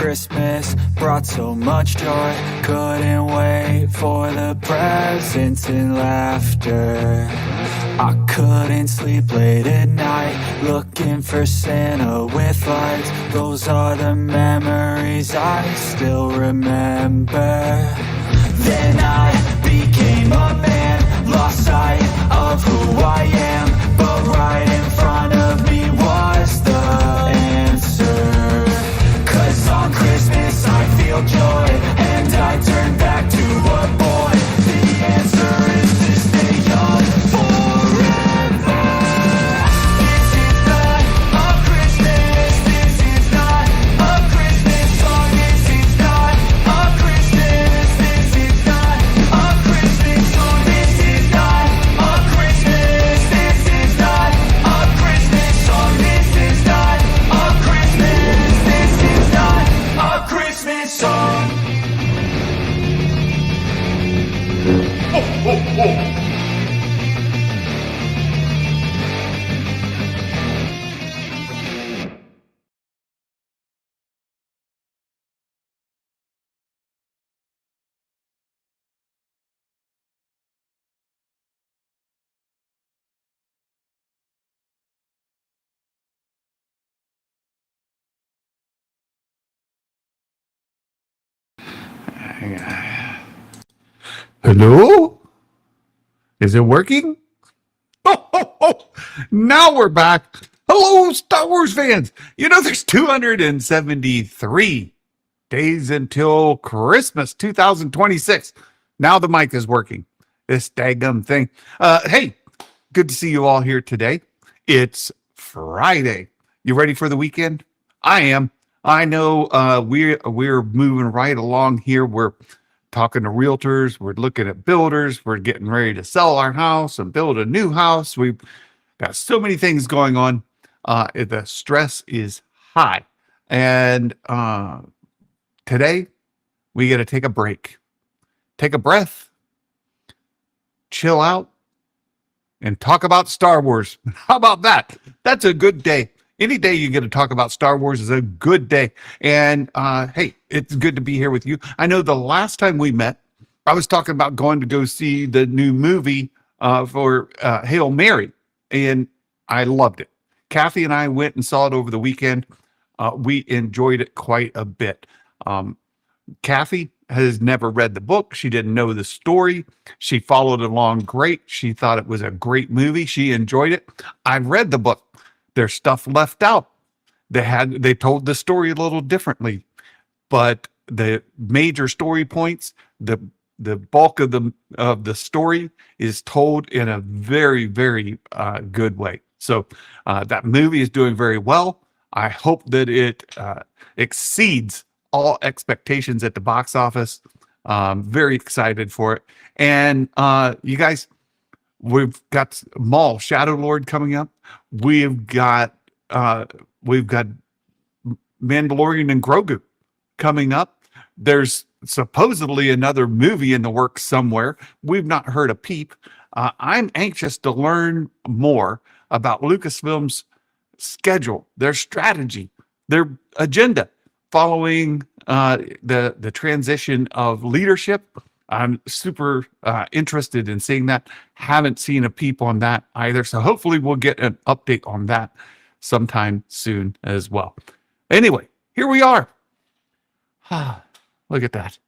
Christmas brought so much joy. Couldn't wait for the presents and laughter. I couldn't sleep late at night, looking for Santa with lights. Those are the memories I still remember. Then I became a man, lost sight of who I am. But right in front of me was the answer. 'Cause on Christmas I feel joy, and I turn back to a boy. The answer is to stay young forever. This is not a Christmas, this is not a Christmas song. This is not a Christmas, this is not a Christmas song. This is not a Christmas, this is not a Christmas song. This is not a Christmas, this is not a Christmas song. Ho, ho, ho. Hello? Is it working? Oh, oh, oh. Now we're back. Hello, Star Wars fans. You know, there's 273 days until Christmas 2026. Now the mic is working. This daggum thing. Hey, good to see you all here today. It's Friday. You ready for the weekend? I am. I know we're moving right along here. We're talking to realtors. We're looking at builders. We're getting ready to sell our house and build a new house. We've got so many things going on. The stress is high. And today, we got to take a break, take a breath, chill out, and talk about Star Wars. How about that? That's a good day. Any day you get to talk about Star Wars is a good day. And hey, it's good to be here with you. I know the last time we met, I was talking about going to go see the new movie for Hail Mary, and I loved it. Kathy and I went and saw it over the weekend. We enjoyed it quite a bit. Kathy has never read the book. She didn't know the story. She followed along great. She thought it was a great movie. She enjoyed it. I read the book. There's stuff left out. They told the story a little differently, but the major story points, the bulk of the story is told in a very, very good way. So that movie is doing very well. I hope that it exceeds all expectations at the box office. Very excited for it. And you guys, we've got Maul, Shadow Lord coming up. We've got Mandalorian and Grogu coming up. There's supposedly another movie in the works somewhere. We've not heard a peep. I'm anxious to learn more about Lucasfilm's schedule, their strategy, their agenda following the transition of leadership. I'm super interested in seeing that. Haven't seen a peep on that either. So hopefully we'll get an update on that sometime soon as well. Anyway, here we are. Look at that.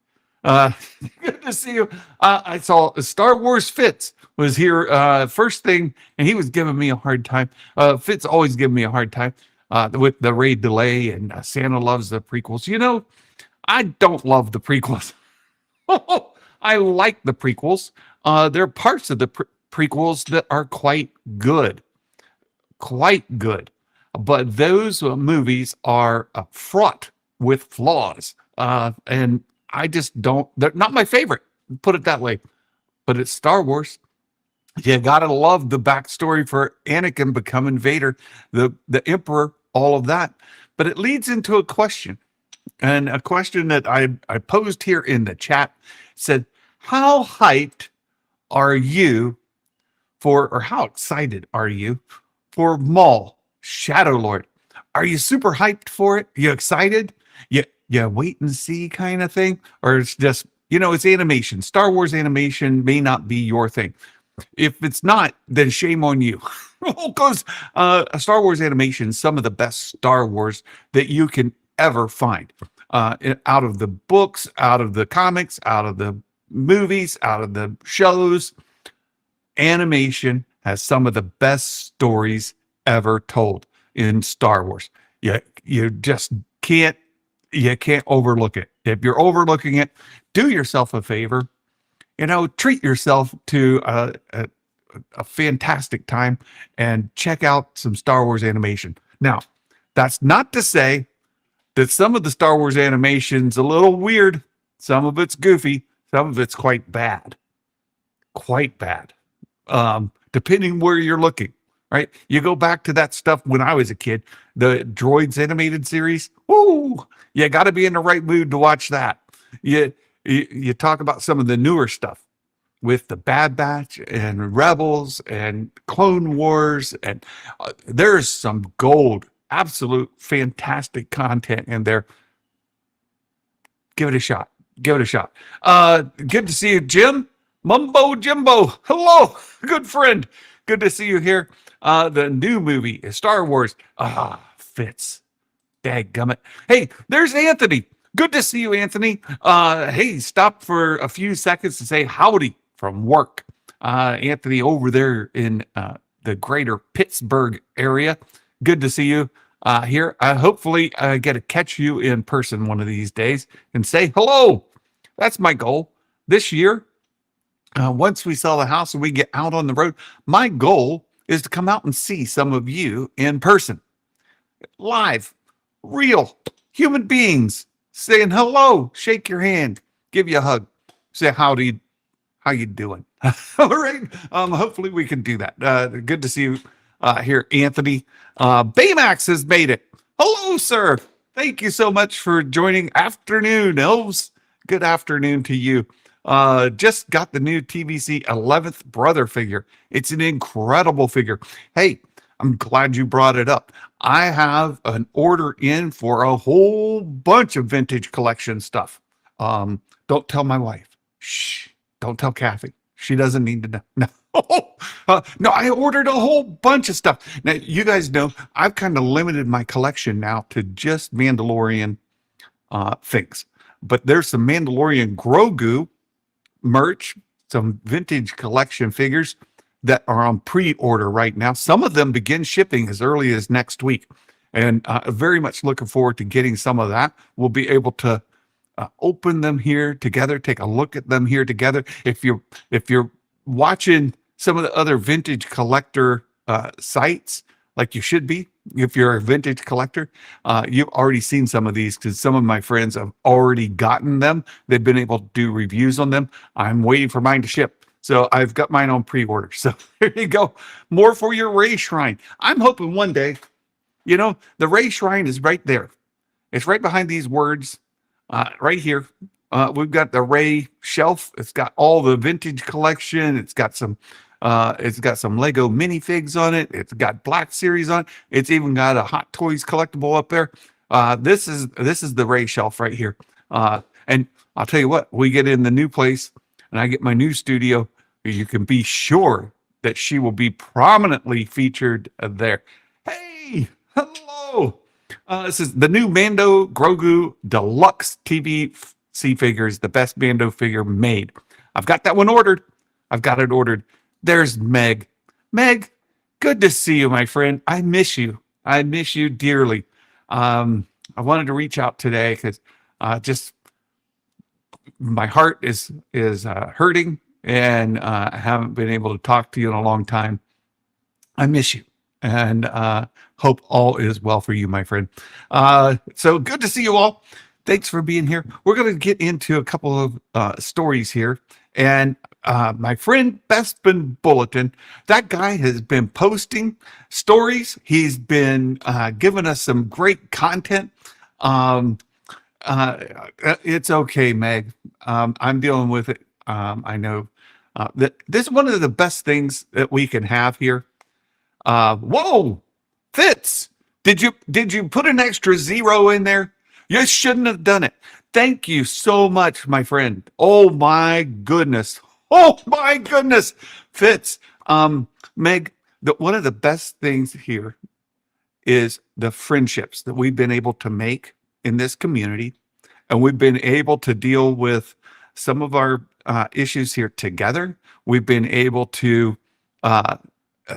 Good to see you. I saw Star Wars Fitz was here first thing, and he was giving me a hard time. Fitz always giving me a hard time with the raid delay, and Santa loves the prequels. You know, I don't love the prequels. I like the prequels. There are parts of the prequels that are quite good. But those movies are fraught with flaws. And I just don't, they're not my favorite, put it that way. But it's Star Wars. You gotta love the backstory for Anakin becoming Vader, the Emperor, all of that. But it leads into a question. And a question that I posed here in the chat said, how hyped are you for, or how excited are you for Maul, Shadow Lord? Are you super hyped for it? You excited? you wait and see kind of thing, or it's just, it's animation. Star Wars animation may not be your thing. If it's not, then shame on you. Because Star Wars animation is some of the best Star Wars that you can ever find. Out of the books, out of the comics, out of the movies, out of the shows, animation has some of the best stories ever told in Star Wars. You just can't overlook it. If you're overlooking it, do yourself a favor. Treat yourself to a fantastic time and check out some Star Wars animation. Now, that's not to say that some of the Star Wars animation's a little weird. Some of it's goofy. Some of it's quite bad. Quite bad. Depending where you're looking, right? You go back to that stuff when I was a kid, the Droids animated series. Woo! You got to be in the right mood to watch that. You talk about some of the newer stuff with the Bad Batch and Rebels and Clone Wars, and there's some gold, absolute fantastic content in there. Give it a shot. Give it a shot. Good to see you, Jim. Mumbo Jimbo. Hello, good friend. Good to see you here. The new movie is Star Wars. Fits. Dadgummit. Hey, there's Anthony. Good to see you, Anthony. Hey, stop for a few seconds to say howdy from work. Anthony over there in the greater Pittsburgh area. Good to see you here. Hopefully I get to catch you in person one of these days and say hello. That's my goal this year. Once we sell the house and we get out on the road, my goal is to come out and see some of you in person, live, real human beings saying hello, shake your hand, give you a hug, say howdy, how you doing? All right. Hopefully we can do that. Good to see you here, Anthony. Baymax has made it. Hello, sir. Thank you so much for joining. Afternoon, elves. Good afternoon to you. Just got the new TVC 11th brother figure. It's an incredible figure. Hey, I'm glad you brought it up. I have an order in for a whole bunch of vintage collection stuff. Don't tell my wife. Shh. Don't tell Kathy. She doesn't need to know. No. No, I ordered a whole bunch of stuff. Now, you guys know I've kind of limited my collection now to just Mandalorian things. But there's some Mandalorian Grogu merch, some vintage collection figures that are on pre-order right now. Some of them begin shipping as early as next week. And very much looking forward to getting some of that. We'll be able to open them here together, take a look at them here together. If you're watching some of the other vintage collector sites, like you should be, if you're a vintage collector, you've already seen some of these because some of my friends have already gotten them. They've been able to do reviews on them. I'm waiting for mine to ship. So I've got mine on pre-order. So there you go. More for your Rey Shrine. I'm hoping one day, the Rey Shrine is right there. It's right behind these words, right here. We've got the Rey shelf. It's got all the vintage collection. It's got some Lego minifigs on it. It's got Black Series on it. It's even got a Hot Toys collectible up there. This is the Rey shelf right here. And I'll tell you what, we get in the new place and I get my new studio, you can be sure that she will be prominently featured there. Hey, hello. This is the new Mando-Grogu Deluxe TVC figures, the best Mando figure made. I've got that one ordered. I've got it ordered. There's Meg. Meg, good to see you, my friend. I miss you. I miss you dearly. I wanted to reach out today because just my heart is hurting, and I haven't been able to talk to you in a long time. I miss you, and hope all is well for you, my friend. So good to see you all. Thanks for being here. We're going to get into a couple of stories here, and my friend Bespin Bulletin, that guy has been posting stories. He's been giving us some great content. It's okay, Meg. I'm dealing with it. I know that this is one of the best things that we can have here. Whoa, Fitz, did you put an extra zero in there? You shouldn't have done it. Thank you so much, my friend. Oh my goodness. Oh my goodness. Fitz. Meg, one of the best things here is the friendships that we've been able to make in this community. And we've been able to deal with some of our issues here together. We've been able to uh, uh,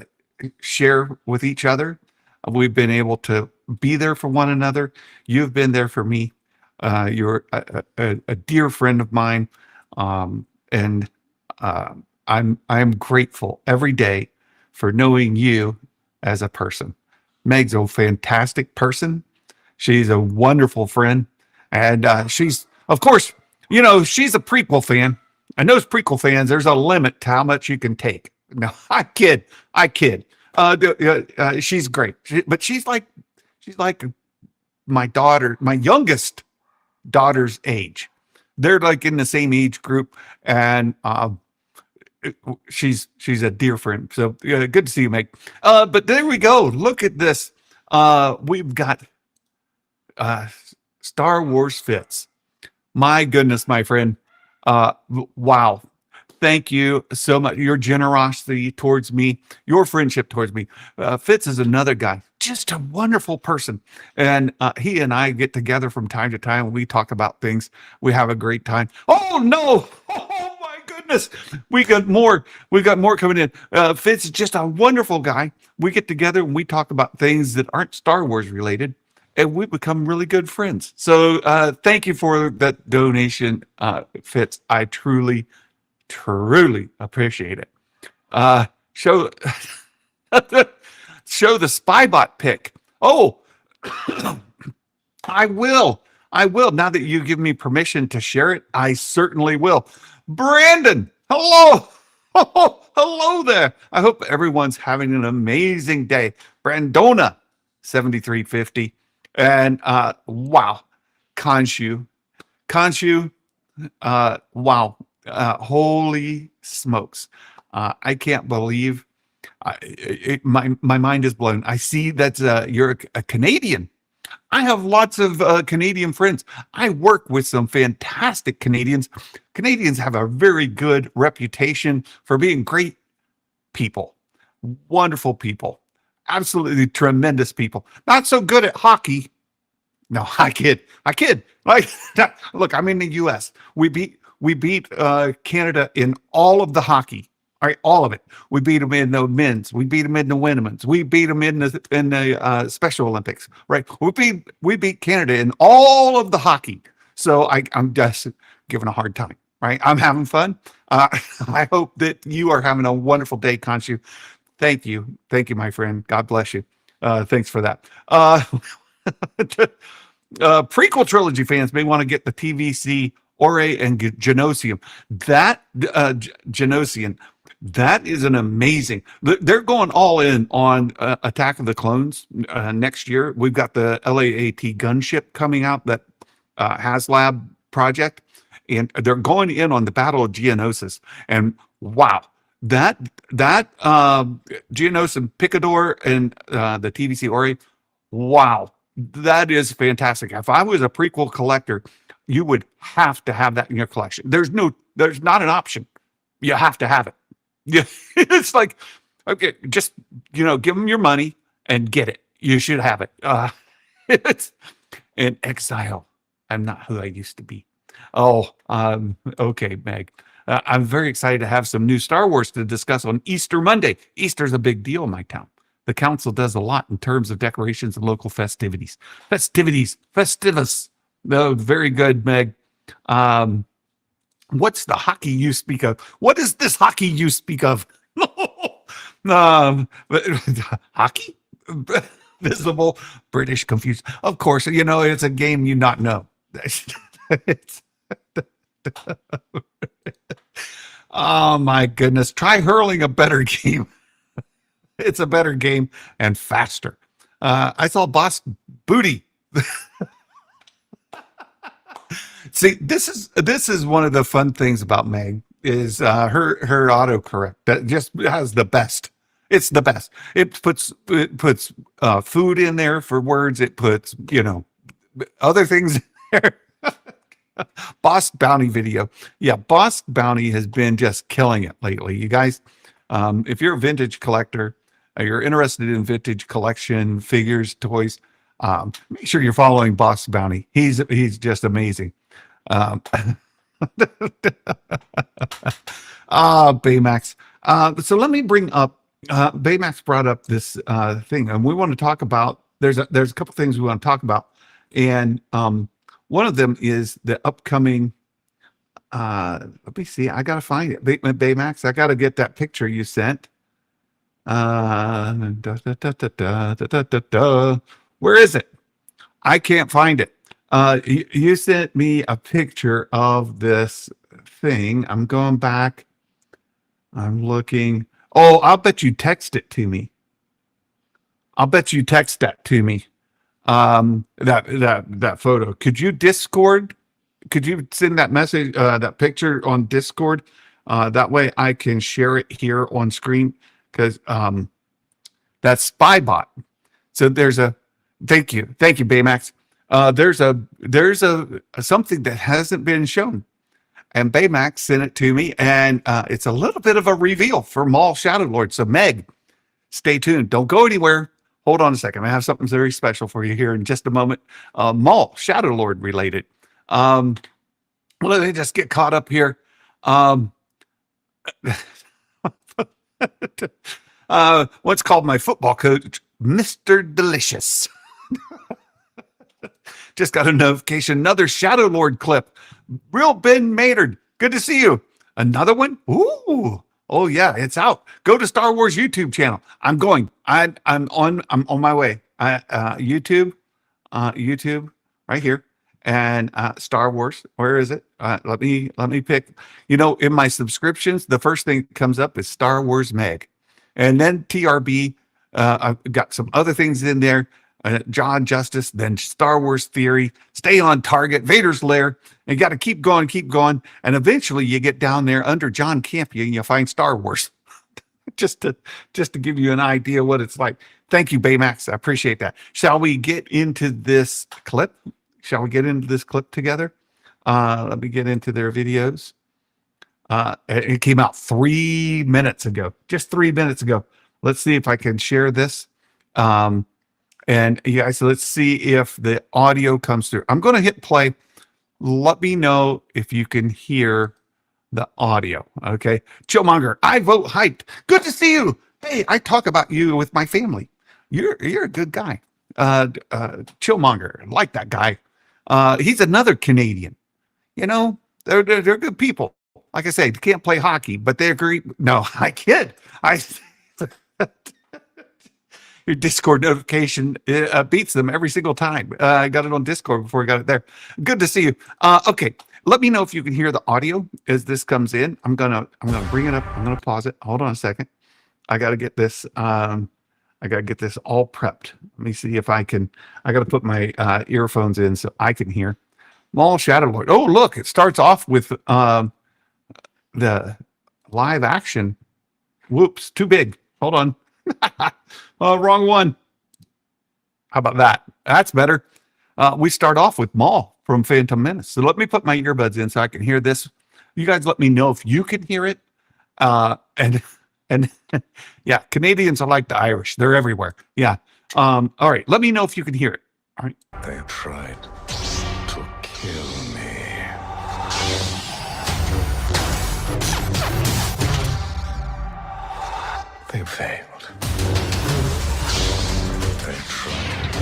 share with each other. We've been able to be there for one another. You've been there for me. You're a dear friend of mine, and I'm grateful every day for knowing you as a person. Meg's a fantastic person. She's a wonderful friend, and she's, of course, she's a prequel fan. And those prequel fans, there's a limit to how much you can take. No, I kid. She's great, but she's like my daughter, my youngest daughter's age. They're like in the same age group, and she's a dear friend. So good to see you, Meg. But there we go. Look at this. We've got uh, Star Wars Fits. My goodness, my friend. Wow. Thank you so much. Your generosity towards me, your friendship towards me. Fitz is another guy, just a wonderful person. And he and I get together from time to time. We talk about things. We have a great time. Oh, no. Oh, my goodness. We got more. We got more coming in. Fitz is just a wonderful guy. We get together and we talk about things that aren't Star Wars related. And we become really good friends. So thank you for that donation, Fitz. I truly appreciate it. Show show the Spybot pick. Oh, I will. Now that you give me permission to share it, I certainly will. Brandon, hello. Oh, hello there. I hope everyone's having an amazing day. Brandona, 7350. And wow, Khonshu, wow, holy smokes. I can't believe my mind is blown. I see that you're a Canadian. I have lots of Canadian friends. I work with some fantastic Canadians. Canadians have a very good reputation for being great people, wonderful people, absolutely tremendous people. Not so good at hockey. No, I kid. Like, look, I'm in the U.S. We beat Canada in all of the hockey. All right, all of it. We beat them in the men's. We beat them in the women's. We beat them in the Special Olympics. Right. We beat Canada in all of the hockey. So I'm just giving a hard time. Right. I'm having fun. I hope that you are having a wonderful day, Khonshu. Thank you, my friend. God bless you. Thanks for that. Prequel trilogy fans may want to get the TVC Ore and Genosium. That Genosium, that is an amazing. They're going all in on Attack of the Clones next year. We've got the LAAT gunship coming out, that HasLab project, and they're going in on the Battle of Geonosis. And wow, that Geonosis Picador and the TVC Ore, wow, that is fantastic. If I was a prequel collector, you would have to have that in your collection. There's not an option. You have to have it. Yeah, it's like, okay, just give them your money and get it. You should have it. It's in Exile. I'm not who I used to be. Oh, okay, Meg. I'm very excited to have some new Star Wars to discuss on Easter Monday. Easter's a big deal in my town. The council does a lot in terms of decorations and local festivities. Festivus. No, very good, Meg. What's the hockey you speak of? What is this hockey you speak of? Hockey? Visible British confused. Of course, it's a game you not know. Oh my goodness. Try hurling, a better game. It's a better game and faster. I saw Boss Booty. See, this is one of the fun things about Meg is her autocorrect that just has the best. It's the best. It puts food in there for words. It puts other things there. Boss Bounty video. Yeah, Boss Bounty has been just killing it lately. You guys, if you're a vintage collector, you're interested in vintage collection, figures, toys, make sure you're following Boss Bounty. He's just amazing. Um, Baymax. So let me bring up, Baymax brought up this thing, and we want to talk about, there's a couple things we want to talk about. And one of them is the upcoming, let me see, I got to find it. Baymax, I got to get that picture you sent. Where is it? I can't find it. You sent me a picture of this thing. I'm going back. I'm looking. Oh, I'll bet you text it to me. I'll bet you text that to me. That photo. Could you Discord? Could you send that message, that picture on Discord? That way I can share it here on screen, because that's Spybot. So there's a, thank you, Baymax. There's a something that hasn't been shown, and Baymax sent it to me, and it's a little bit of a reveal for Maul Shadow Lord. So Meg, stay tuned. Don't go anywhere. Hold on a second. I have something very special for you here in just a moment. Maul Shadow Lord related. Well, let me just get caught up here. What's called my football coach, Mr. Delicious. Just got a notification, another Shadow Lord clip. Real Ben Maynard, good to see you. Another one? Ooh, oh yeah, it's out. Go to Star Wars YouTube channel. I'm going. I'm on my way. YouTube right here, and Star Wars. Where is it? Let me pick. You know, in my subscriptions, the first thing that comes up is Star Wars Meg, and then TRB. I've got some other things in there. John Justice, then Star Wars Theory, Stay on Target, Vader's Lair, and you got to keep going, and eventually you get down there under John Campion and you find Star Wars. just to give you an idea what it's like. Thank you, Baymax. I appreciate that. Shall we get into this clip? Together? Let me get into their videos. It came out 3 minutes ago, just 3 minutes ago. Let's see if I can share this. And you guys, let's see if the audio comes through. I'm going to hit play. Let me know if you can hear the audio. Okay. Chillmonger, I vote hyped. Good to see you. Hey, I talk about you with my family. You're a good guy. Chillmonger, like that guy. He's another Canadian. You know, they're good people. Like I say, they can't play hockey, but they agree. No, I kid. Your Discord notification beats them every single time. I got it on Discord before I got it there. Good to see you. Okay, let me know if you can hear the audio as this comes in. I'm gonna bring it up. I'm gonna pause it. Hold on a second. I gotta get this. I gotta get this all prepped. Let me see if I can. I gotta put my earphones in so I can hear. Maul Shadow Lord. Oh, look! It starts off with the live action. Whoops! Too big. Hold on. Oh, wrong one. How about that? That's better. We start off with Maul from Phantom Menace. So let me put my earbuds in so I can hear this. You guys let me know if you can hear it. And yeah, Canadians are like the Irish. They're everywhere. Yeah. All right. Let me know if you can hear it. All right. They tried to kill me. They failed. They tried.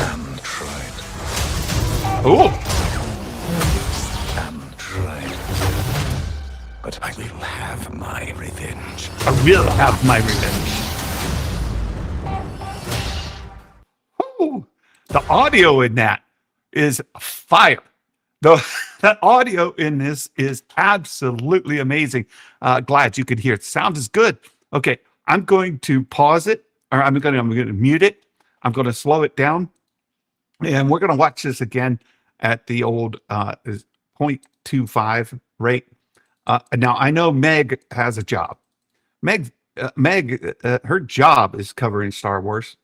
And tried. Oh. And tried. But I will have my revenge. I will have my revenge. Ooh, the audio in that is fire. That audio in this is absolutely amazing. Glad you could hear it. Sound is good. Okay, I'm going to pause it, or I'm going to mute it. I'm going to slow it down, and we're going to watch this again at the old 0.25 rate. Now I know Meg has a job. Meg, her job is covering Star Wars,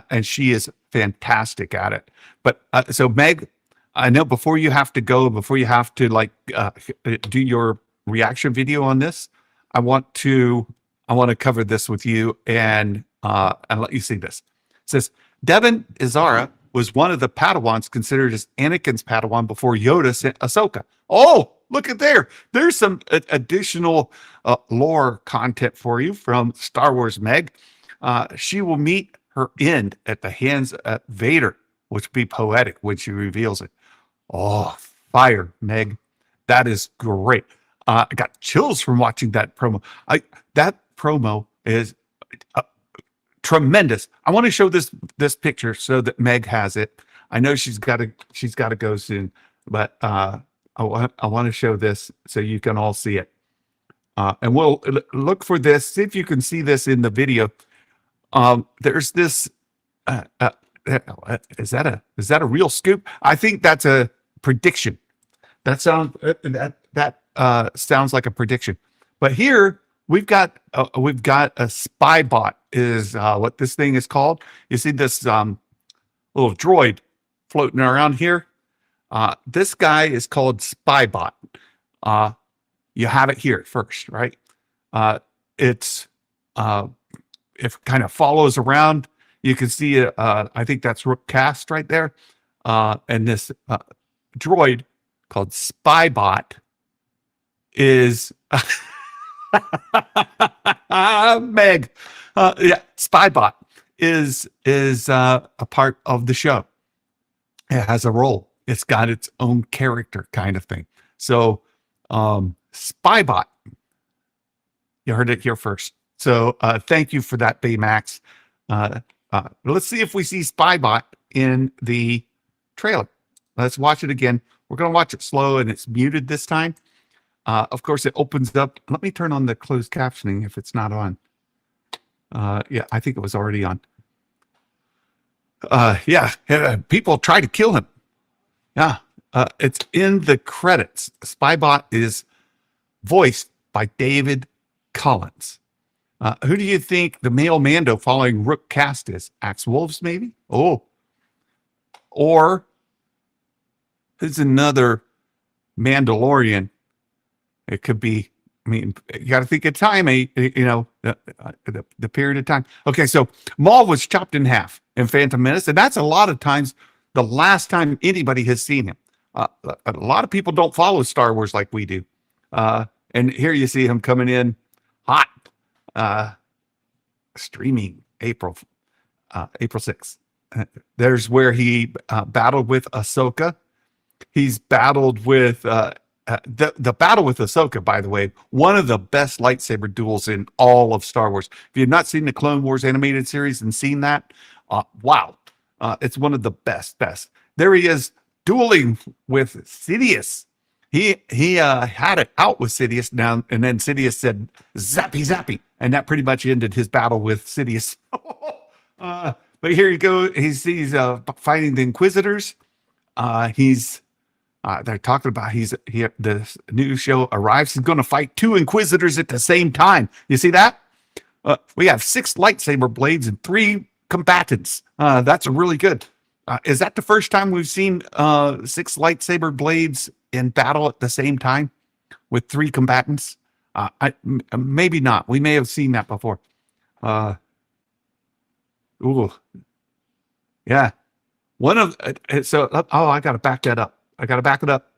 and she is fantastic at it. But so Meg, I know before you have to go, before you have to do your reaction video on this, I want to cover this with you and let you see this. It says Devin Izara was one of the Padawans considered as Anakin's Padawan before Yoda sent Ahsoka. Oh, look at there. There's some additional lore content for you from Star Wars Meg. She will meet her end at the hands of Vader, which would be poetic when she reveals it. Oh, fire, Meg. That is great. I got chills from watching that promo. That promo is tremendous. I want to show this picture so that Meg has it. I know she's got to go soon, but I want to show this so you can all see it. And we'll look for this. See if you can see this in the video. There's this. Is that a real scoop? I think that's a prediction. That sounds like a prediction. But here we've got a spy bot is what this thing is called. You see this little droid floating around here. This guy is called Spybot. You have it here first, right? It kind of follows around. You can see I think that's Rook Cast right there. And this droid called Spybot is Meg. Spybot is a part of the show. It has a role. It's got its own character kind of thing. So Spybot, you heard it here first. So thank you for that, Baymax. Let's see if we see Spybot in the trailer. Let's watch it again. We're going to watch it slow, and it's muted this time. Of course, it opens up. Let me turn on the closed captioning if it's not on. Yeah, I think it was already on. People try to kill him. Yeah, it's in the credits. Spybot is voiced by David Collins. Who do you think the male Mando following Rook Cast is? Axe Wolves, maybe? Oh. Or there's another Mandalorian. It could be, I mean, you got to think of time, the period of time. Okay, so Maul was chopped in half in Phantom Menace, and that's a lot of times the last time anybody has seen him. A lot of people don't follow Star Wars like we do. And here you see him coming in hot. Streaming April 6th. There's where he battled with Ahsoka. He's battled with the battle with Ahsoka, by the way, one of the best lightsaber duels in all of Star Wars. If you've not seen the Clone Wars animated series and seen that, wow. It's one of the best. There he is dueling with Sidious. He had it out with Sidious now, and then Sidious said, "Zappy, zappy," and that pretty much ended his battle with Sidious. But here you go. He's fighting the Inquisitors. They're talking about the new show arrives. He's going to fight 2 Inquisitors at the same time. You see that? We have 6 lightsaber blades and 3 combatants. That's really good. Is that the first time we've seen 6 lightsaber blades in battle at the same time with 3 combatants? Maybe not. We may have seen that before. Yeah. One of I got to back that up. I got to back it up.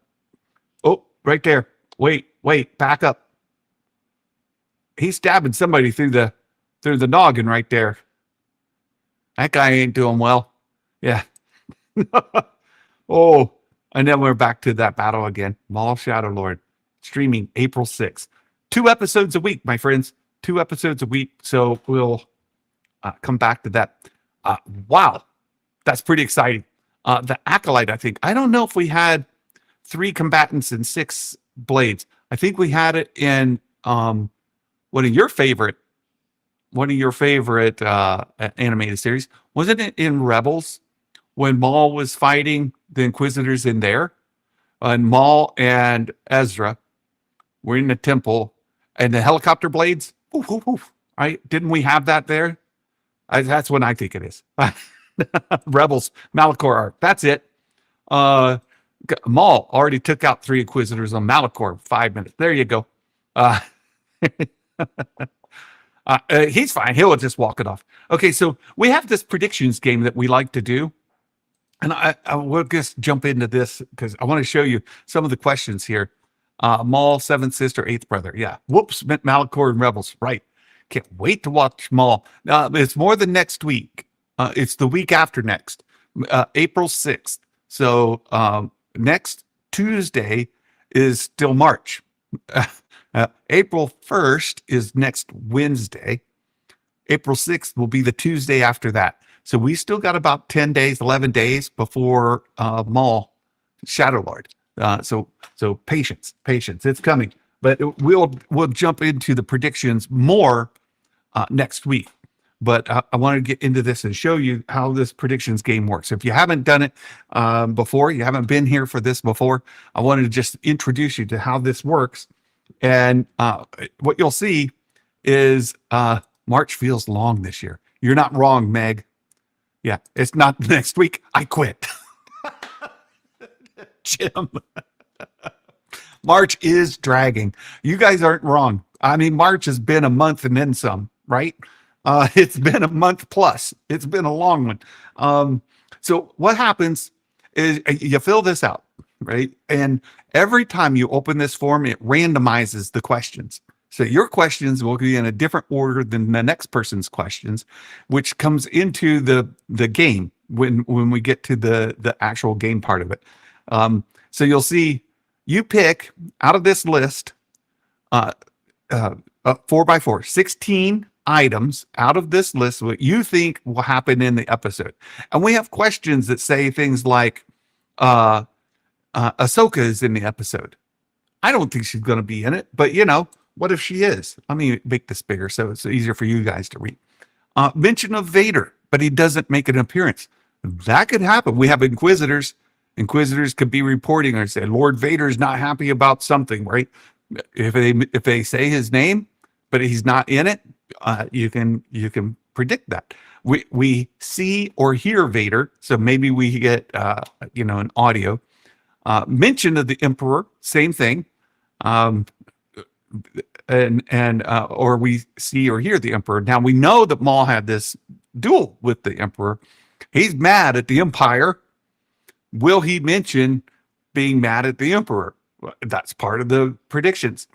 Oh, right there. Wait, back up. He's stabbing somebody through the noggin right there. That guy ain't doing well. Yeah. Oh, and then we're back to that battle again. Maul Shadow Lord, streaming April 6th. 2 episodes a week, my friends. 2 episodes a week. So we'll come back to that. Wow. That's pretty exciting. The Acolyte, I think. I don't know if we had 3 combatants and 6 blades. I think we had it in one of your favorite animated series. Wasn't it in Rebels when Maul was fighting the Inquisitors in there? And Maul and Ezra were in the temple, and the helicopter blades. Right? Didn't we have that there? That's what I think it is. Rebels, Malachor arc. That's it. Uh, Maul already took out 3 Inquisitors on Malachor. 5 minutes. There you go. Uh, he's fine. He'll just walk it off. Okay, so we have this predictions game that we like to do. And I will just jump into this because I want to show you some of the questions here. Maul, seventh sister, eighth brother. Yeah. Whoops, meant Malachor and Rebels. Right. Can't wait to watch Maul. It's more than next week. It's the week after next, April 6th. So next Tuesday is still March. April 1st is next Wednesday. April 6th will be the Tuesday after that. So we still got about 10 days, 11 days before Maul Shadow Lord. So patience, it's coming. But we'll jump into the predictions more next week. But I want to get into this and show you how this predictions game works. If you haven't done it before, you haven't been here for this before, I wanted to just introduce you to how this works. And what you'll see is March feels long this year. You're not wrong, Meg. Yeah, it's not next week. I quit. Jim. March is dragging. You guys aren't wrong. I mean, March has been a month and then some, right? It's been a month plus. It's been a long one. So what happens is you fill this out, right? And every time you open this form, it randomizes the questions. So your questions will be in a different order than the next person's questions, which comes into the game when we get to the actual game part of it. So you'll see you pick out of this list 4x4, 16 items out of this list what you think will happen in the episode. And we have questions that say things like Ahsoka is in the episode. I don't think she's going to be in it, but what if she is? Let me make this bigger so it's easier for you guys to read. Mention of Vader, but he doesn't make an appearance. That could happen. We have Inquisitors. Inquisitors could be reporting or say Lord Vader's not happy about something, right? If they say his name, but he's not in it, you can predict that. We see or hear Vader, so maybe we get an audio. Mention of the Emperor, same thing. Or we see or hear the Emperor. Now we know that Maul had this duel with the Emperor. He's mad at the Empire. Will he mention being mad at the Emperor? That's part of the predictions.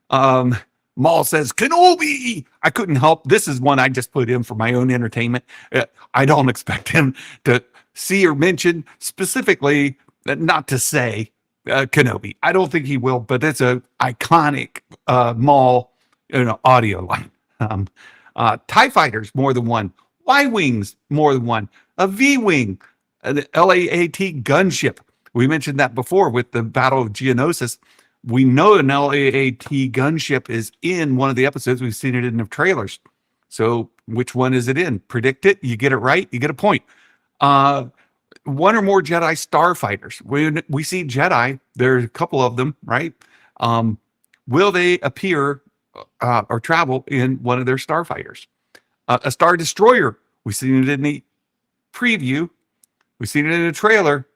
Maul says, Kenobi! I couldn't help. This is one I just put in for my own entertainment. I don't expect him to see or mention specifically, not to say Kenobi. I don't think he will, but it's a iconic Maul audio line. TIE fighters, more than one. Y-wings, more than one. A V-wing, an LAAT gunship. We mentioned that before with the Battle of Geonosis. We know an LAAT gunship is in one of the episodes. We've seen it in the trailers. So which one is it in? Predict it. You get it right, you get a point. One or more Jedi starfighters. We see Jedi. There's a couple of them, right? Will they appear or travel in one of their starfighters? A Star Destroyer. We've seen it in the preview. We've seen it in the trailer.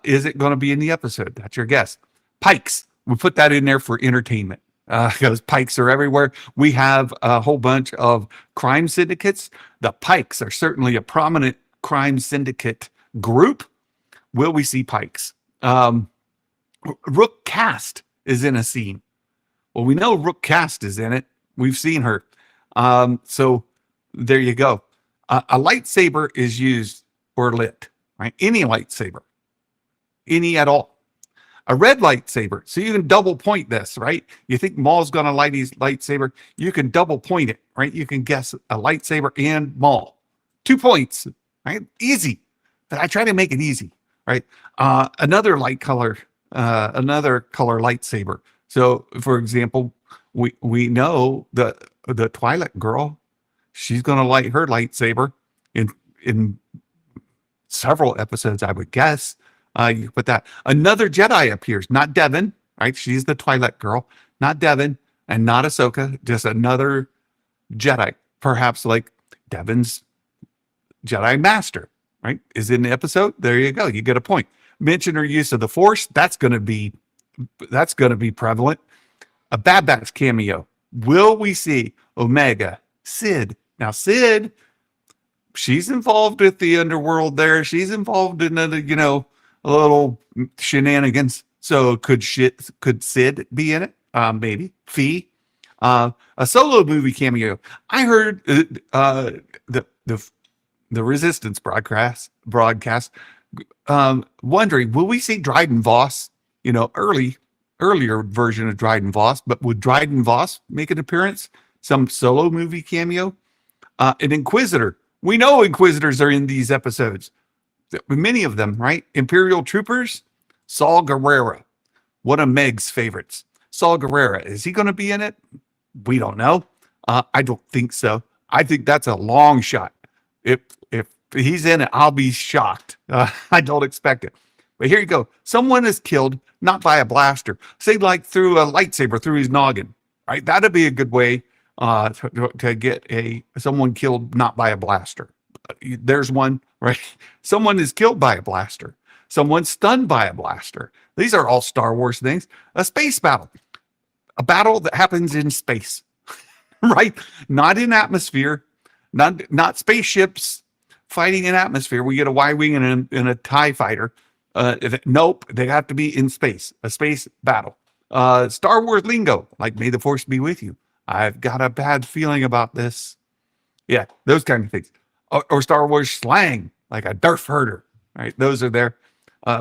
Is it going to be in the episode? That's your guess. Pikes. We put that in there for entertainment because Pikes are everywhere. We have a whole bunch of crime syndicates. The Pikes are certainly a prominent crime syndicate group. Will we see Pikes? Rook Cast is in a scene. Well, we know Rook Cast is in it. We've seen her. So there you go. A lightsaber is used or lit, right? Any lightsaber, any at all. A red lightsaber. So you can double point this, right? You think Maul's going to light his lightsaber. You can double point it, right? You can guess a lightsaber and Maul. 2 points, right? Easy. But I try to make it easy, right? Another color lightsaber. So, for example, we know the Twilight girl, she's going to light her lightsaber in several episodes, I would guess. You put that. Another Jedi appears, not Devin, right? She's the Twilight girl, not Devin, and not Ahsoka, just another Jedi. Perhaps like Devin's Jedi Master, right, is in the episode. There you go. You get a point. Mention or use of the Force. That's going to be prevalent. A Bad Batch cameo. Will we see Omega, Sid? Now, Sid, she's involved with the underworld there. She's involved in a little shenanigans. So could Sid be in it? Maybe. Fee. A solo movie cameo. I heard the Resistance broadcast. Wondering, will we see Dryden Voss? Earlier version of Dryden Voss, but would Dryden Voss make an appearance? Some solo movie cameo? An Inquisitor. We know Inquisitors are in these episodes. Many of them, right? Imperial Troopers. Saul Guerrero, one of Meg's favorites. Saul Guerrero, is he going to be in it? We don't know. I don't think so. I think that's a long shot. If he's in it, I'll be shocked. I don't expect it. But here you go. Someone is killed, not by a blaster. Say like through a lightsaber through his noggin, right? That'd be a good way to get someone killed not by a blaster. There's one, right? Someone is killed by a blaster. Someone's stunned by a blaster. These are all Star Wars things. A space battle. A battle that happens in space, right? Not in atmosphere, not spaceships fighting in atmosphere. We get a Y-Wing and a TIE fighter. Nope, they have to be in space, a space battle. Star Wars lingo, like may the force be with you. I've got a bad feeling about this. Yeah, those kind of things. Or Star Wars slang, like a Darth herder, right? Those are there.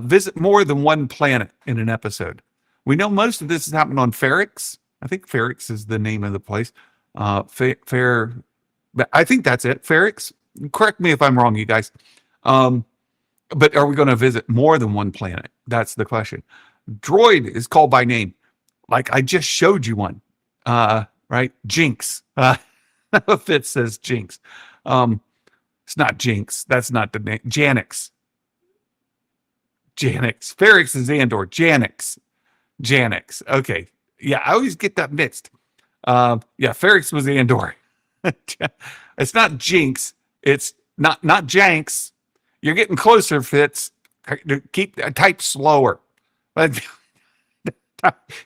Visit more than one planet in an episode. We know most of this has happened on Ferrix. I think Ferrix is the name of the place. I think that's it. Ferrix. Correct me if I'm wrong, you guys. But are we going to visit more than one planet? That's the question. Droid is called by name. Like I just showed you one. Right? Jinx. Fitz says Jinx. It's not Jinx. That's not the name. Janix. Ferrix is Andor. Janix. Okay. Yeah, I always get that mixed. Ferrix was Andor. It's not Jinx. It's not Janks. You're getting closer, Fitz. Type slower. But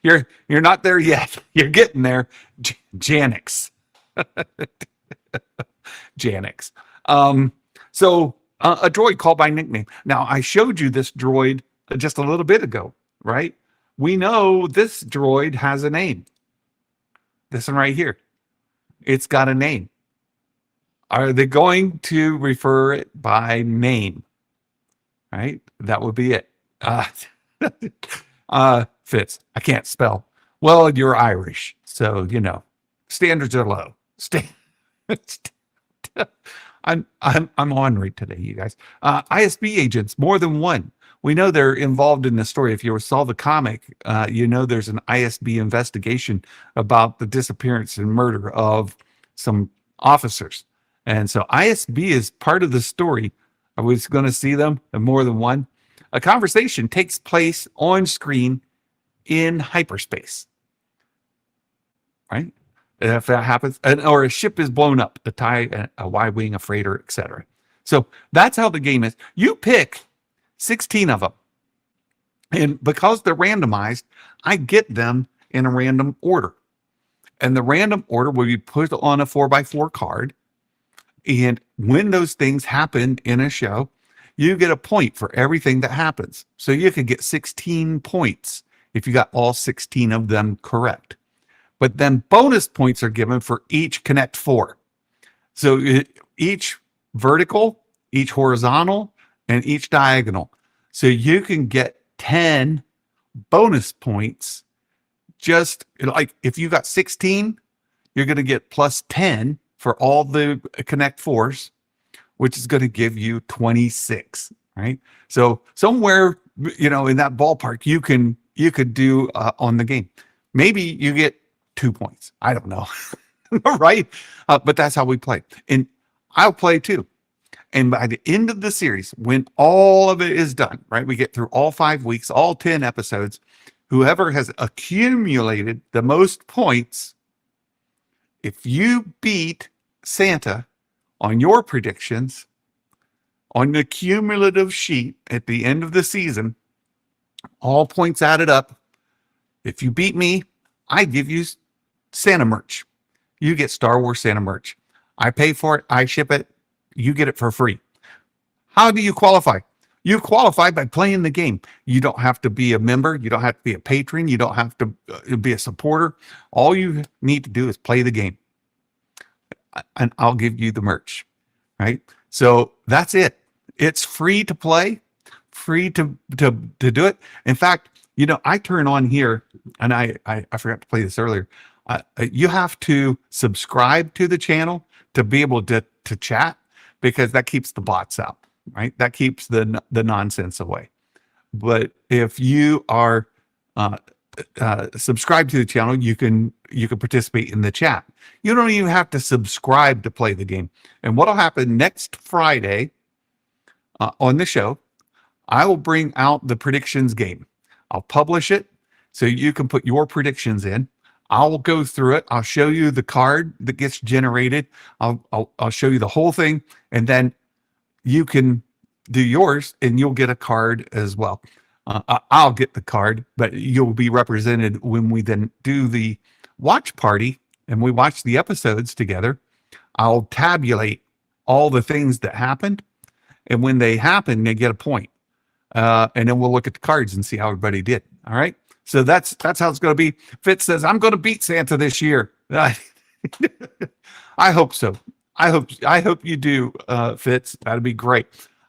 you're not there yet. You're getting there. Janix. Janix. So a droid called by nickname. Now, I showed you this droid just a little bit ago, right? We know this droid has a name. This one right here. It's got a name. Are they going to refer it by name? Right? That would be it. Fitz, I can't spell. Well, you're Irish, so standards are low. I'm ornery today, you guys. ISB agents, more than one. We know they're involved in the story. If you saw the comic, there's an ISB investigation about the disappearance and murder of some officers. And so ISB is part of the story. I was going to see them, and more than one. A conversation takes place on screen in hyperspace. Right? If that happens, or a ship is blown up, a TIE, a Y-Wing, a freighter, etc. So that's how the game is. You pick 16 of them. And because they're randomized, I get them in a random order. And the random order will be put on a 4x4 card. And when those things happen in a show, you get a point for everything that happens. So you could get 16 points if you got all 16 of them correct. But then bonus points are given for each Connect 4. So each vertical, each horizontal, and each diagonal. So you can get 10 bonus points. Just like if you got 16, you're going to get plus 10 for all the Connect 4s, which is going to give you 26, right? So somewhere, in that ballpark, you could do on the game. Maybe you get 2 points. I don't know. Right? But that's how we play. And I'll play too. And by the end of the series, when all of it is done, right? We get through all 5 weeks, all 10 episodes, whoever has accumulated the most points, if you beat Santa on your predictions, on the cumulative sheet at the end of the season, all points added up. If you beat me, I give you Santa merch. You get Star Wars Santa merch. I pay for it. I ship it. You get it for free. How do you qualify? You qualify by playing the game. You don't have to be a member. You don't have to be a patron. You don't have to be a supporter. All you need to do is play the game. And I'll give you the merch. Right? So that's it. It's free to play, free to do it. In fact, I turn on here, and I forgot to play this earlier. You have to subscribe to the channel to be able to chat, because that keeps the bots out, right? That keeps the nonsense away. But if you are subscribed to the channel, you can participate in the chat. You don't even have to subscribe to play the game. And what'll happen next Friday on the show, I will bring out the predictions game. I'll publish it so you can put your predictions in. I'll go through it. I'll show you the card that gets generated. I'll show you the whole thing, and then you can do yours, and you'll get a card as well. I'll get the card, but you'll be represented when we then do the watch party and we watch the episodes together. I'll tabulate all the things that happened, and when they happen, they get a point. And then we'll look at the cards and see how everybody did. All right. So that's how it's going to be. Fitz says, I'm going to beat Santa this year. I hope so. I hope you do, Fitz. That'd be great.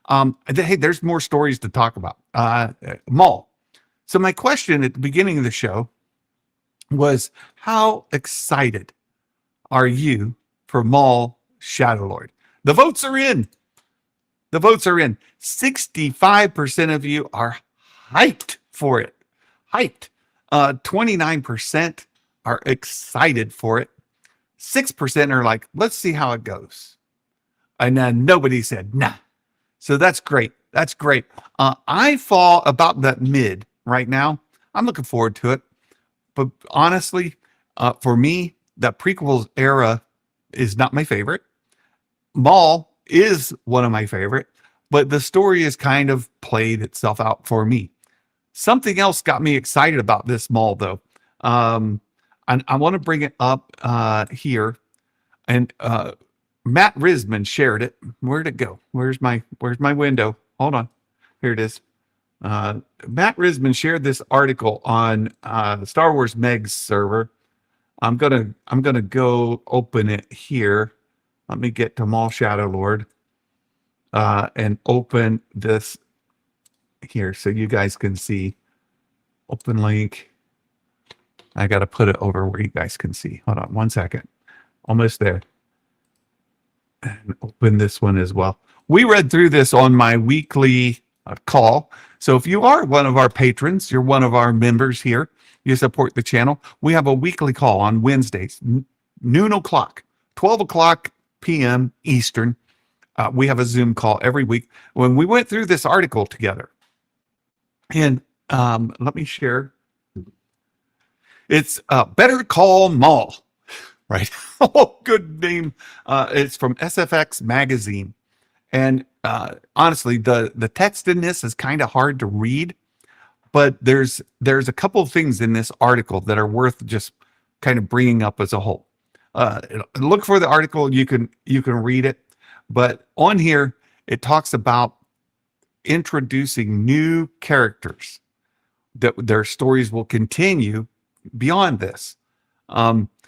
Hey, there's more stories to talk about. Maul. So my question at the beginning of the show was, how excited are you for Maul Shadow Lord? The votes are in. 65% of you are hyped for it. 29% are excited for it. 6% are like, let's see how it goes. And then nobody said, nah. So that's great. I fall about that mid right now. I'm looking forward to it. But honestly, for me, the prequels era is not my favorite. Maul is one of my favorite, but the story has kind of played itself out for me. Something else got me excited about this Maul, though. And I want to bring it up here. And Matt Risman shared it. Where'd it go? Where's my window? Hold on. Here it is. Matt Risman shared this article on the Star Wars Meg's server. I'm gonna go open it here. Let me get to Maul Shadow Lord and open this here so you guys can see. Open link. I got to put it over where you guys can see. Hold on 1 second. Almost there. And open this one as well. We read through this on my weekly call. So if you are one of our patrons, you're one of our members here, you support the channel, we have a weekly call on Wednesdays, noon o'clock, 12 o'clock p.m. Eastern. We have a Zoom call every week when we went through this article together. And let me share. It's Better Call Maul, right? Oh, good name. It's from SFX Magazine. And honestly, the text in this is kind of hard to read, but there's a couple of things in this article that are worth just kind of bringing up as a whole. Look for the article. You can read it. But on here, it talks about introducing new characters that their stories will continue beyond this.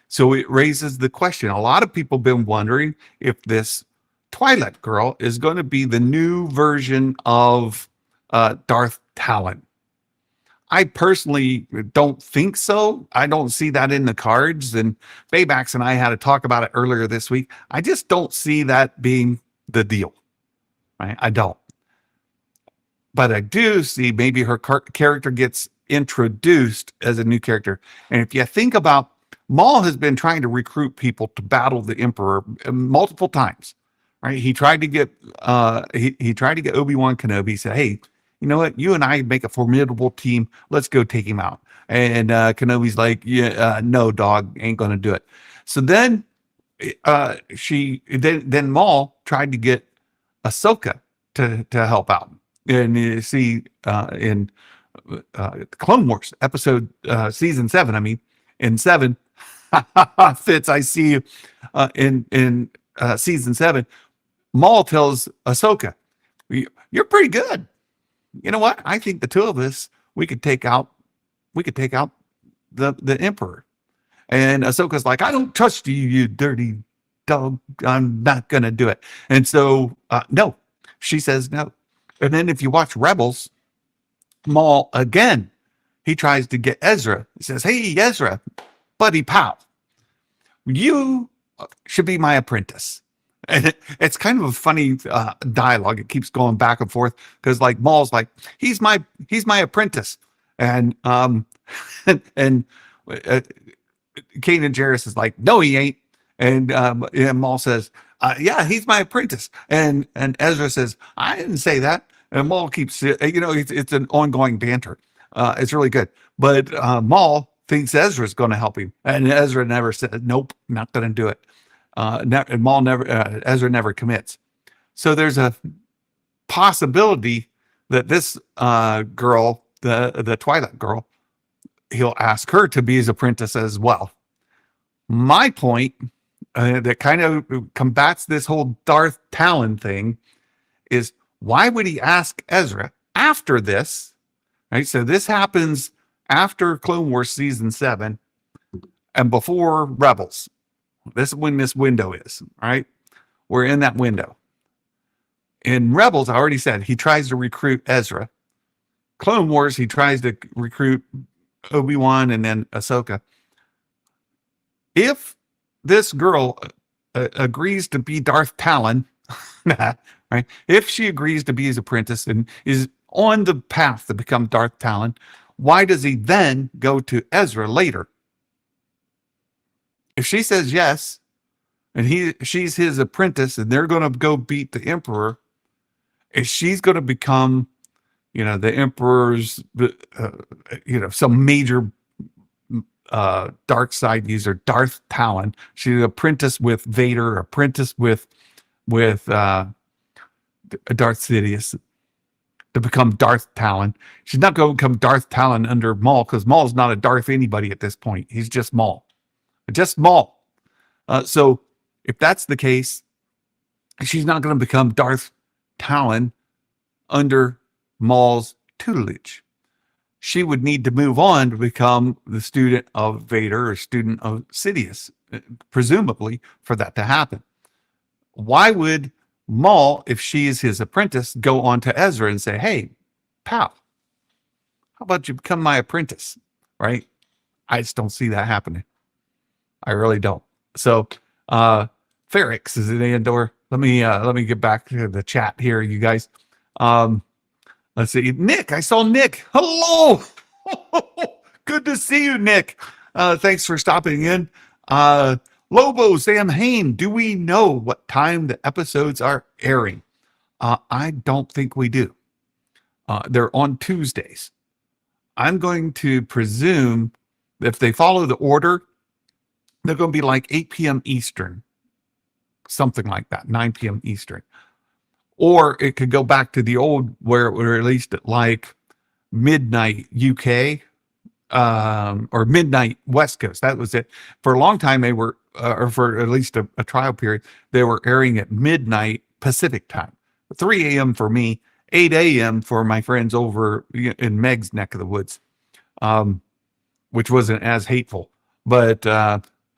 So it raises the question. A lot of people have been wondering if this Twilight girl is going to be the new version of Darth Talon. I personally don't think so. I don't see that in the cards. And Baybax and I had a talk about it earlier this week. I just don't see that being the deal. Right? I don't. But I do see maybe her character gets introduced as a new character. And if you think about, Maul has been trying to recruit people to battle the Emperor multiple times. Right? He tried to get he tried to get Obi-Wan Kenobi. He said, "Hey, you know what? You and I make a formidable team. Let's go take him out." And Kenobi's like, "Yeah, no, dog, ain't gonna do it." So then then Maul tried to get Ahsoka to help out. And you see in Clone Wars episode season 7. I mean, in 7, Fitz, I see you in season 7. Maul tells Ahsoka, "You're pretty good. You know what? I think the two of us we could take out the Emperor." And Ahsoka's like, "I don't trust you, you dirty dog. I'm not gonna do it." And so no, she says no. And then if you watch Rebels, Maul again, he tries to get Ezra. He says, "Hey, Ezra, buddy pal, you should be my apprentice." And it's kind of a funny dialogue. It keeps going back and forth because, like, Maul's like, he's my apprentice," and and Kanan Jarrus is like, "No, he ain't." And Maul says, "Yeah, he's my apprentice." And Ezra says, "I didn't say that." And Maul keeps, it's an ongoing banter. It's really good. But Maul thinks Ezra's going to help him, and Ezra never said, "Nope, not going to do it." And Maul never, Ezra never commits. So there's a possibility that this girl, the Twilight girl, he'll ask her to be his apprentice as well. My point that kind of combats this whole Darth Talon thing is, why would he ask Ezra after this? Right. So this happens after Clone Wars season 7 and before Rebels. This is when this window is, right? We're in that window. In Rebels, I already said he tries to recruit Ezra. Clone Wars, he tries to recruit Obi-Wan and then Ahsoka. If this girl agrees to be Darth Talon, right? If she agrees to be his apprentice and is on the path to become Darth Talon, why does he then go to Ezra later? If she says yes, and she's his apprentice, and they're going to go beat the Emperor, if she's going to become, the Emperor's, some major dark side user, Darth Talon. She's an apprentice with Vader, apprentice with Darth Sidious to become Darth Talon. She's not going to become Darth Talon under Maul, because Maul's not a Darth anybody at this point. He's just Maul. Just Maul. So if that's the case, she's not going to become Darth Talon under Maul's tutelage. She would need to move on to become the student of Vader or student of Sidious, presumably, for that to happen. Why would Maul, if she is his apprentice, go on to Ezra and say, "Hey, pal, how about you become my apprentice?" Right? I just don't see that happening. I really don't. So, Ferrix is in Andor. Let me get back to the chat here, you guys. Let's see. Nick, I saw Nick. Hello. Good to see you, Nick. Thanks for stopping in. Lobo, Sam Hain, do we know what time the episodes are airing? I don't think we do. They're on Tuesdays. I'm going to presume if they follow the order, they're going to be like 8 p.m. Eastern, something like that, 9 p.m. Eastern. Or it could go back to the old where it were released at like midnight UK or midnight West Coast. That was it. For a long time, they were, or for at least a trial period, they were airing at midnight Pacific time. 3 a.m. for me, 8 a.m. for my friends over in Meg's neck of the woods, which wasn't as hateful. But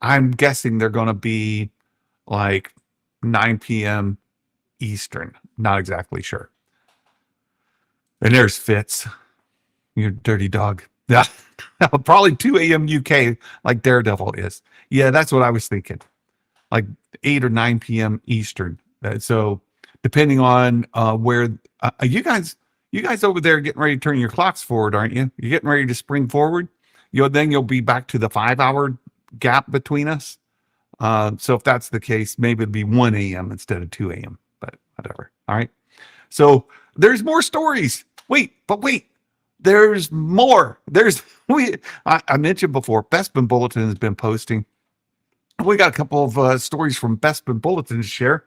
I'm guessing they're going to be like 9 p.m. Eastern. Not exactly sure. And there's Fitz, you dirty dog. Yeah, probably 2 a.m. UK, like Daredevil is. Yeah, that's what I was thinking. Like 8 or 9 p.m. Eastern. So depending on where you guys over there getting ready to turn your clocks forward, aren't you? You're getting ready to spring forward. Then you'll be back to the 5-hour gap between us. So if that's the case, maybe it'd be 1 a.m. instead of 2 a.m. But whatever. All right. So there's more stories. Wait. There's more. I mentioned before, Bespin Bulletin has been posting. We got a couple of stories from Bespin Bulletin to share.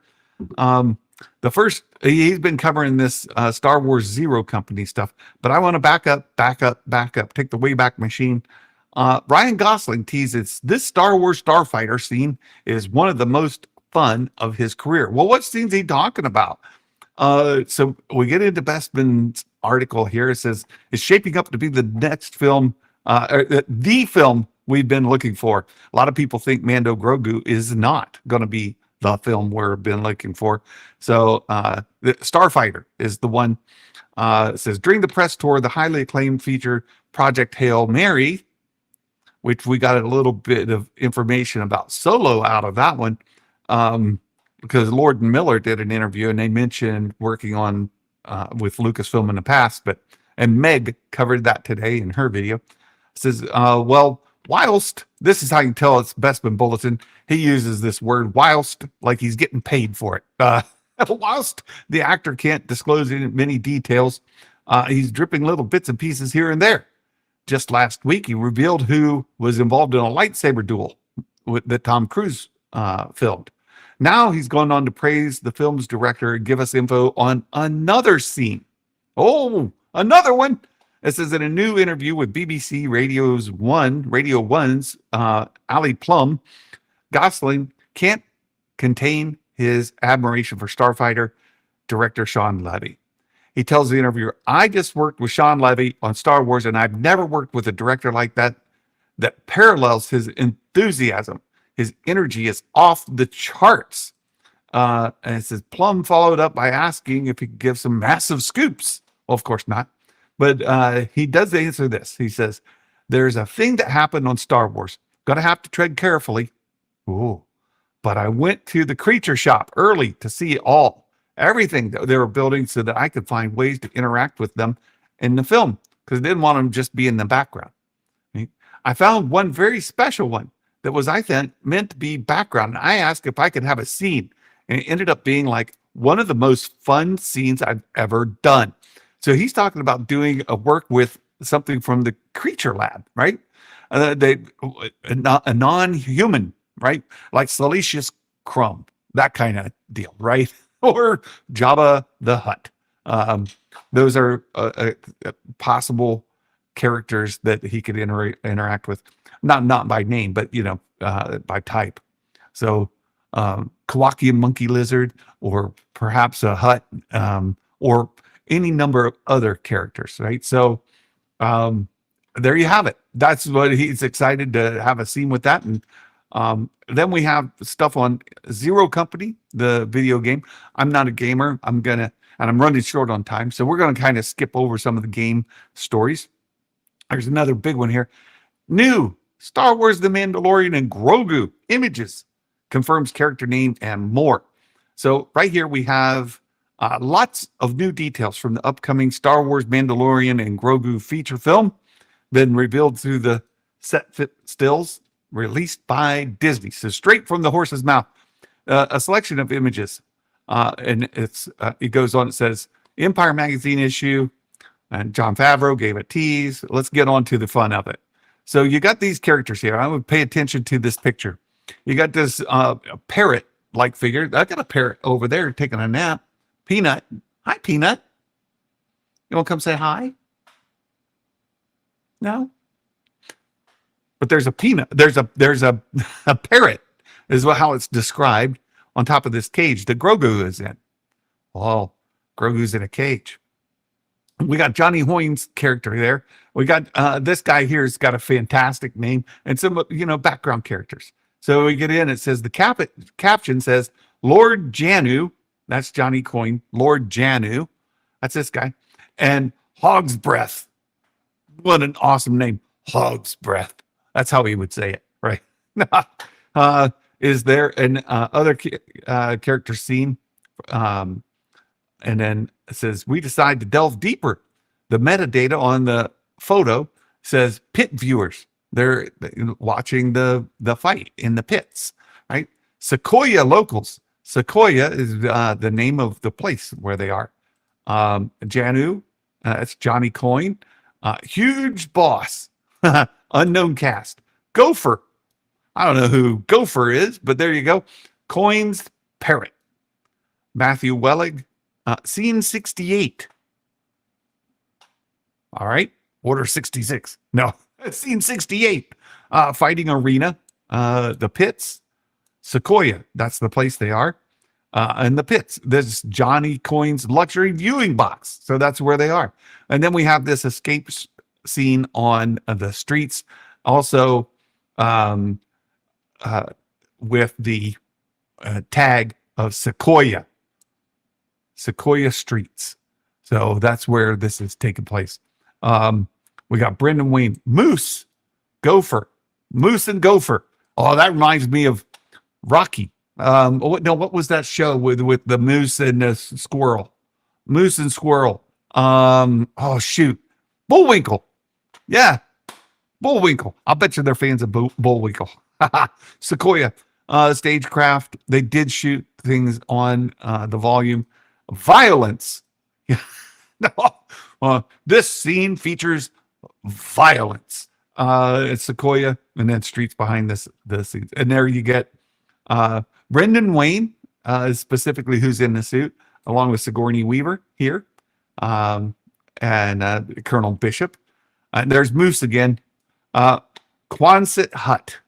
He's been covering this Star Wars Zero Company stuff, but I want to back up, take the Wayback Machine. Ryan Gosling teases this Star Wars starfighter scene is one of the most fun of his career. Well, what scene's he talking about? So we get into Bestman's article here. It says it's shaping up to be the next film, the film we've been looking for. A lot of people think Mando-Grogu is not going to be the film we've been looking for. So the Starfighter is the one. It says during the press tour, the highly acclaimed feature Project Hail Mary, which we got a little bit of information about Solo out of that one. Because Lord and Miller did an interview and they mentioned working on with Lucasfilm in the past, and Meg covered that today in her video. It says, well, whilst this is how you can tell it's Bestman Bulletin, he uses this word whilst like he's getting paid for it. Whilst the actor can't disclose many details, he's dripping little bits and pieces here and there. Just last week, he revealed who was involved in a lightsaber duel that Tom Cruise filmed. Now he's gone on to praise the film's director and give us info on another scene. Oh, another one. This is in a new interview with BBC Radio 1's Ali Plum. Gosling can't contain his admiration for Starfighter director Sean Levy. He tells the interviewer, I just worked with Sean Levy on Star Wars, and I've never worked with a director like that parallels his enthusiasm. His energy is off the charts. And it says Plum followed up by asking if he could give some massive scoops. Well, of course not. But he does answer this. He says, there's a thing that happened on Star Wars. Gonna have to tread carefully. Ooh. But I went to the creature shop early to see it all. Everything that they were building so that I could find ways to interact with them in the film. Because I didn't want them to just be in the background. I found one very special one that was, I think, meant to be background. And I asked if I could have a scene, and it ended up being like one of the most fun scenes I've ever done. So he's talking about doing a work with something from the Creature Lab, right? A non-human, right? Like Salacious Crumb, that kind of deal, right? Or Jabba the Hutt. Those are possible characters that he could interact with. Not by name, but by type. So Kowakian monkey lizard, or perhaps a hut, or any number of other characters, right? So there you have it. That's what he's excited to have a scene with that. And then we have stuff on Zero Company, the video game. I'm not a gamer. And I'm running short on time, so we're gonna kind of skip over some of the game stories. There's another big one here. New Star Wars The Mandalorian and Grogu images, confirms character name and more. So right here we have lots of new details from the upcoming Star Wars Mandalorian and Grogu feature film, been revealed through the set stills released by Disney. So straight from the horse's mouth, a selection of images. And it goes on, it says, Empire Magazine issue, and Jon Favreau gave a tease. Let's get on to the fun of it. So you got these characters here. I would pay attention to this picture. You got this parrot-like figure. I got a parrot over there taking a nap. Peanut. Hi, Peanut. You want to come say hi? No? But there's a peanut. There's a parrot, is how it's described, on top of this cage that Grogu is in. Oh, Grogu's in a cage. We got Johnny Hoyne's character there. We got this guy here has got a fantastic name and some background characters. So we get in. It says the caption says Lord Janu. That's Johnny Coyne. Lord Janu. That's this guy. And Hog's Breath. What an awesome name, Hog's Breath. That's how he would say it, right? Is there an other character scene? And then it says, we decide to delve deeper. The metadata on the photo says pit viewers. They're watching the fight in the pits, right? Sequoia locals. Sequoia is the name of the place where they are. Janu, it's Johnny Coyne. Huge boss. Unknown cast. Gopher. I don't know who Gopher is, but there you go. Coyne's parrot. Matthew Wellig, scene 68. All right. Order 66. No, scene 68. Fighting arena, the pits, Sequoia. That's the place they are. And the pits. This Johnny Coyne's luxury viewing box. So that's where they are. And then we have this escape scene on the streets. Also, with the tag of Sequoia Streets. So that's where this is taking place. We got Brendan Wayne, Moose and Gopher. Oh, that reminds me of Rocky. What was that show with the moose and the squirrel? Moose and squirrel. Oh shoot, Bullwinkle. Yeah, Bullwinkle. I'll bet you they're fans of Bullwinkle. Sequoia, stagecraft. They did shoot things on the volume. Violence. No, this scene features violence. It's Sequoia, and then streets behind the scenes. And there you get Brendan Wayne, is specifically who's in the suit, along with Sigourney Weaver here, and Colonel Bishop. There's Moose again. Quonset Hut,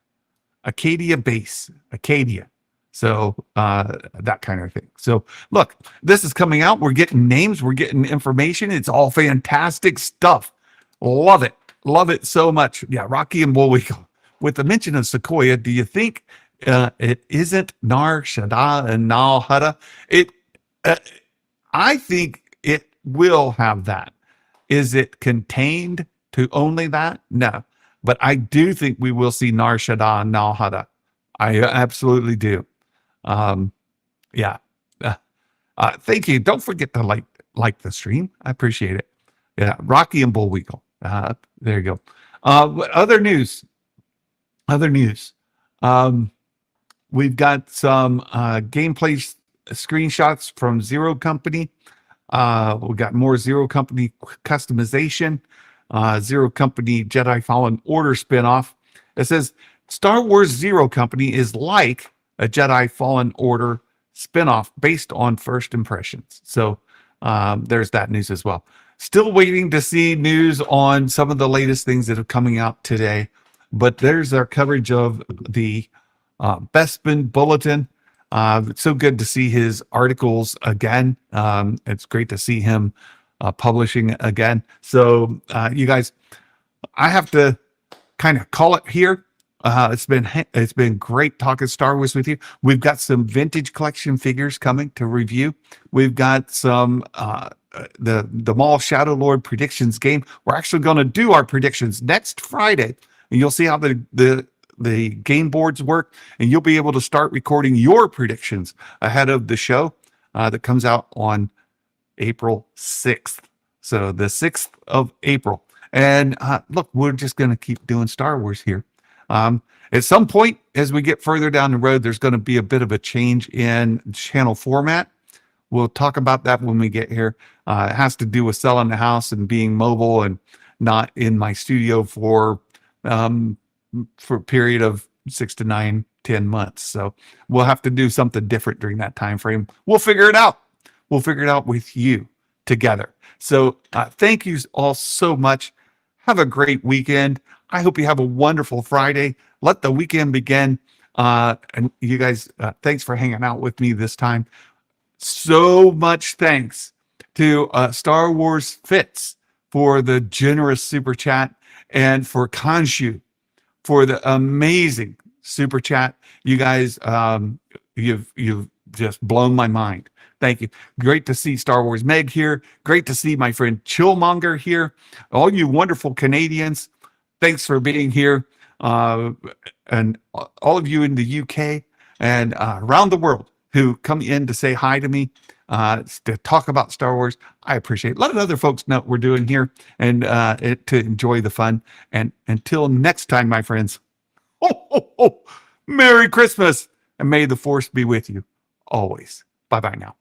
Acadia Base, Acadia. So that kind of thing. So look, this is coming out. We're getting names. We're getting information. It's all fantastic stuff. Love it. Love it so much. Yeah, Rocky and Bullwinkle. With the mention of Sequoia, do you think it isn't Nar Shaddaa and Nal Hutta? I think it will have that. Is it contained to only that? No. But I do think we will see Nar Shaddaa and Nal Hutta. I absolutely do. Yeah. Thank you. Don't forget to like the stream. I appreciate it. Yeah. Rocky and Bullwinkle. There you go. Other news. We've got some gameplay screenshots from Zero Company. We got more Zero Company customization. Zero Company Jedi Fallen Order spinoff. It says Star Wars Zero Company is like a Jedi Fallen Order spinoff based on first impressions. So there's that news as well. Still waiting to see news on some of the latest things that are coming out today. But there's our coverage of the Bespin Bulletin. It's so good to see his articles again. It's great to see him publishing again. So you guys, I have to kind of call it here. It's been great talking Star Wars with you. We've got some vintage collection figures coming to review. We've got some the Maul Shadow Lord predictions game. We're actually going to do our predictions next Friday, and you'll see how the game boards work, and you'll be able to start recording your predictions ahead of the show that comes out on April 6th. So the 6th of April. And look, we're just going to keep doing Star Wars here. At some point, as we get further down the road, there's going to be a bit of a change in channel format. We'll talk about that when we get here. It has to do with selling the house and being mobile and not in my studio for a period of 6 to 9, 10 months. So we'll have to do something different during that time frame. We'll figure it out. We'll figure it out with you together. So thank you all so much. Have a great weekend. I hope you have a wonderful Friday. Let the weekend begin. And you guys, thanks for hanging out with me this time. So much thanks to Star Wars Fits for the generous super chat, and for Kanshu for the amazing super chat. You guys, you've just blown my mind. Thank you. Great to see Star Wars Meg here. Great to see my friend Chillmonger here. All you wonderful Canadians, thanks for being here. And all of you in the UK and around the world who come in to say hi to me, to talk about Star Wars. I appreciate it. Let other folks know what we're doing here, and to enjoy the fun. And until next time, my friends, Merry Christmas, and may the Force be with you always. Bye-bye now.